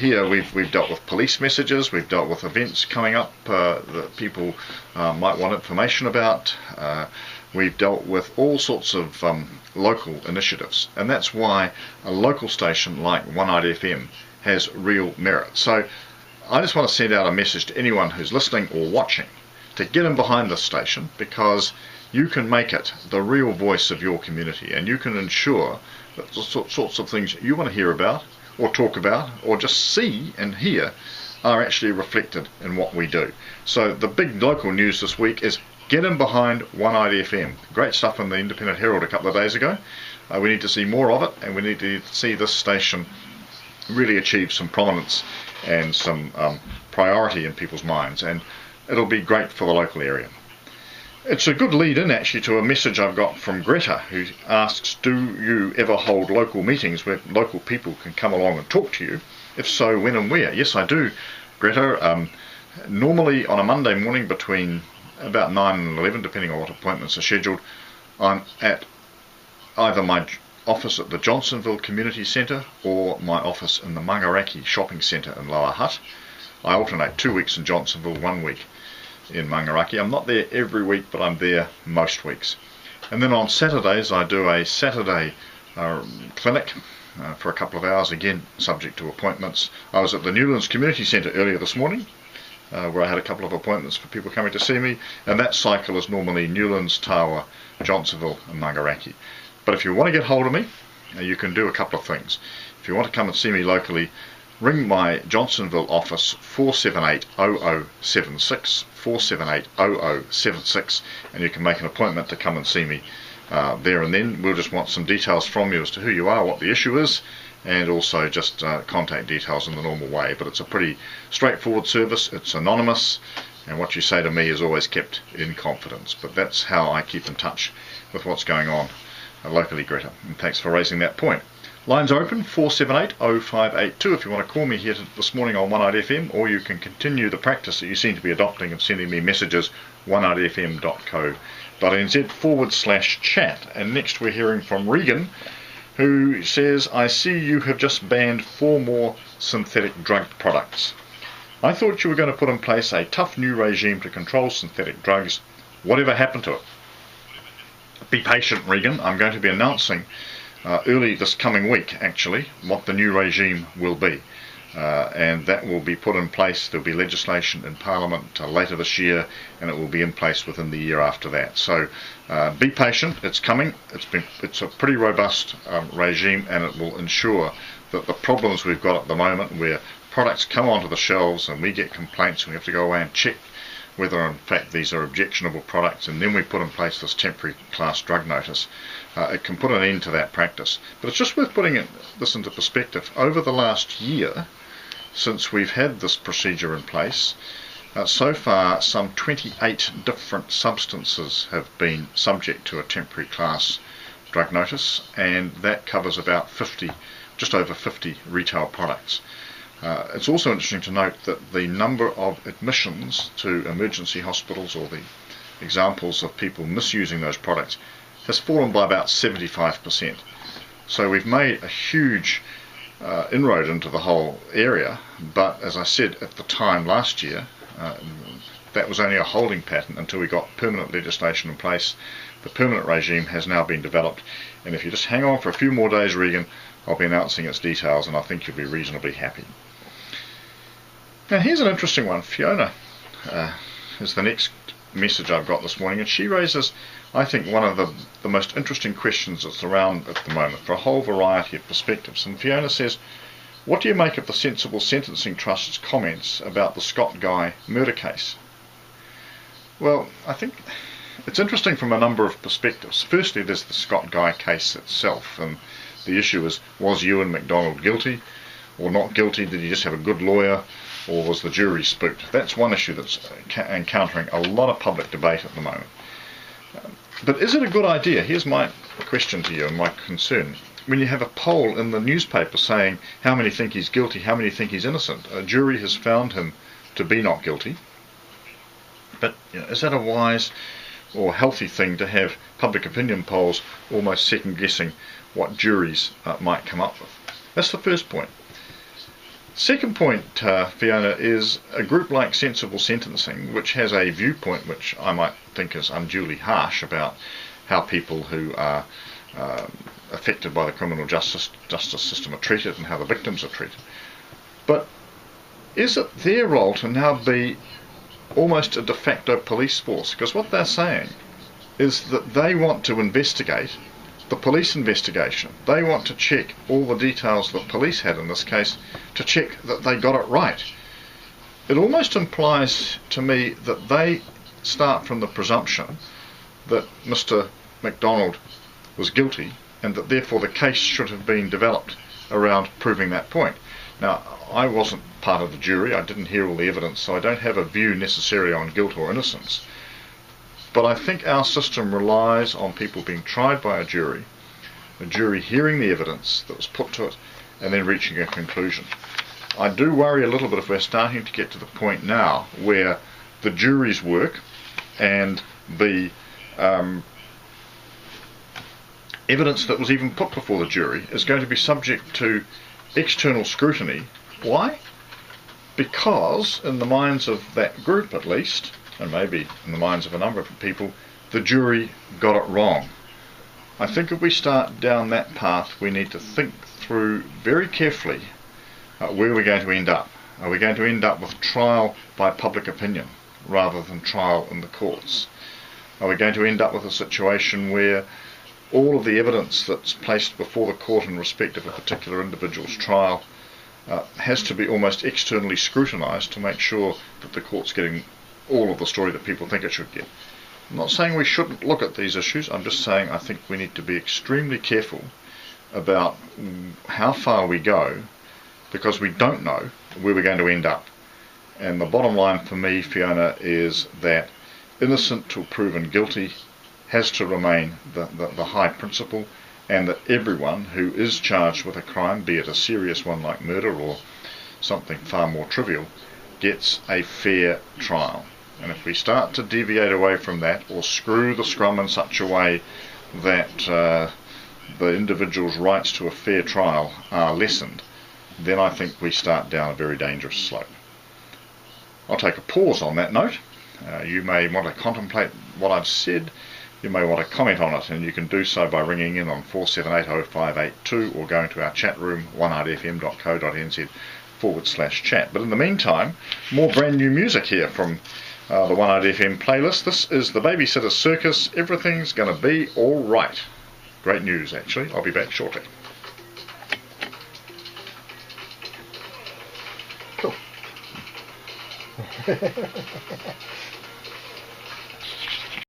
Here we've dealt with police messages, we've dealt with events coming up that people might want information about. We've dealt with all sorts of local initiatives, and that's why a local station like One Eyed FM has real merit. So I just want to send out a message to anyone who's listening or watching to get in behind this station, because you can make it the real voice of your community, and you can ensure that the sorts of things you want to hear about or talk about or just see and hear are actually reflected in what we do. So the big local news this week is get in behind One Eyed FM. Great stuff in the Independent Herald a couple of days ago. We need to see more of it, and we need to see this station really achieve some prominence and some priority in people's minds, and it'll be great for the local area. It's a good lead in actually to a message I've got from Greta, who asks, do you ever hold local meetings where local people can come along and talk to you? If so, when and where? Yes, I do, Greta. Normally on a Monday morning between about 9 and 11, depending on what appointments are scheduled, I'm at either my office at the Johnsonville Community Centre or my office in the Mangaraki Shopping Centre in Lower Hutt. I alternate 2 weeks in Johnsonville, 1 week in Mangaraki. I'm not there every week, but I'm there most weeks. And then on Saturdays I do a Saturday clinic for a couple of hours, again subject to appointments. I was at the Newlands Community Centre earlier this morning, where I had a couple of appointments for people coming to see me, and that cycle is normally Newlands, Tawa, Johnsonville and Mangaraki. But if you want to get hold of me, you can do a couple of things. If you want to come and see me locally, ring my Johnsonville office 478-0076, 478-0076, and you can make an appointment to come and see me there and then. We'll just want some details from you as to who you are, what the issue is, and also just contact details in the normal way. But it's a pretty straightforward service, it's anonymous, and what you say to me is always kept in confidence. But that's how I keep in touch with what's going on locally, Greta, and thanks for raising that point. Lines open 478-0582 if you want to call me here this morning on One Eyed FM, or you can continue the practice that you seem to be adopting of sending me messages, oneeyedfm.co.nz/chat. And next we're hearing from Regan, who says, I see you have just banned 4 more synthetic drug products. I thought you were going to put in place a tough new regime to control synthetic drugs. Whatever happened to it? Be patient, Regan. I'm going to be announcing early this coming week, actually, what the new regime will be. And that will be put in place. There'll be legislation in Parliament later this year, and it will be in place within the year after that. So be patient. It's coming. It's a pretty robust regime, and it will ensure that the problems we've got at the moment, where products come onto the shelves and we get complaints and we have to go away and check whether in fact these are objectionable products, and then we put in place this temporary class drug notice, it can put an end to that practice. But it's just worth putting this into perspective. Over the last year, since we've had this procedure in place, so far some 28 different substances have been subject to a temporary class drug notice, and that covers about 50, just over 50 retail products. It's also interesting to note that the number of admissions to emergency hospitals, or the examples of people misusing those products, has fallen by about 75%. So we've made a huge inroad into the whole area, but as I said at the time last year, that was only a holding pattern until we got permanent legislation in place. The permanent regime has now been developed, and if you just hang on for a few more days, Regan, I'll be announcing its details, and I think you'll be reasonably happy. Now here's an interesting one. Fiona is the next message I've got this morning, and she raises, I think, one of the most interesting questions that's around at the moment for a whole variety of perspectives. And Fiona says, what do you make of the Sensible Sentencing Trust's comments about the Scott Guy murder case? Well, I think it's interesting from a number of perspectives. Firstly, there's the Scott Guy case itself, and the issue is, was Ewan MacDonald guilty or not guilty? Did he just have a good lawyer, or was the jury spooked? That's one issue that's encountering a lot of public debate at the moment. But is it a good idea? Here's my question to you and my concern. When you have a poll in the newspaper saying how many think he's guilty, how many think he's innocent, a jury has found him to be not guilty. But is that a wise or healthy thing to have public opinion polls almost second guessing what juries might come up with? That's the first point. Second point, Fiona, is a group like Sensible Sentencing, which has a viewpoint which I might think is unduly harsh about how people who are affected by the criminal justice system are treated and how the victims are treated. But is it their role to now be almost a de facto police force? Because what they're saying is that they want to investigate the police investigation. They want to check all the details that police had in this case to check that they got it right. It almost implies to me that they start from the presumption that Mr. MacDonald was guilty and that therefore the case should have been developed around proving that point. Now, I wasn't part of the jury, I didn't hear all the evidence, so I don't have a view necessarily on guilt or innocence. But I think our system relies on people being tried by a jury hearing the evidence that was put to it, and then reaching a conclusion. I do worry a little bit if we're starting to get to the point now where the jury's work and the evidence that was even put before the jury is going to be subject to external scrutiny. Why? Because in the minds of that group at least, and maybe in the minds of a number of people, the jury got it wrong. I think if we start down that path, we need to think through very carefully where we're going to end up. Are we going to end up with trial by public opinion rather than trial in the courts? Are we going to end up with a situation where all of the evidence that's placed before the court in respect of a particular individual's trial has to be almost externally scrutinised to make sure that the court's getting all of the story that people think it should get? I'm not saying we shouldn't look at these issues, I'm just saying I think we need to be extremely careful about how far we go, because we don't know where we're going to end up. And the bottom line for me, Fiona, is that innocent till proven guilty has to remain the high principle, and that everyone who is charged with a crime, be it a serious one like murder or something far more trivial, gets a fair trial. And if we start to deviate away from that, or screw the scrum in such a way that the individual's rights to a fair trial are lessened, then I think we start down a very dangerous slope. I'll take a pause on that note. You may want to contemplate what I've said. You may want to comment on it, and you can do so by ringing in on 47805882 or going to our chat room, oneartfm.co.nz/chat. But in the meantime, more brand new music here from the One Art FM playlist. This is the Babysitter Circus. Everything's going to be all right. Great news, actually. I'll be back shortly. Cool.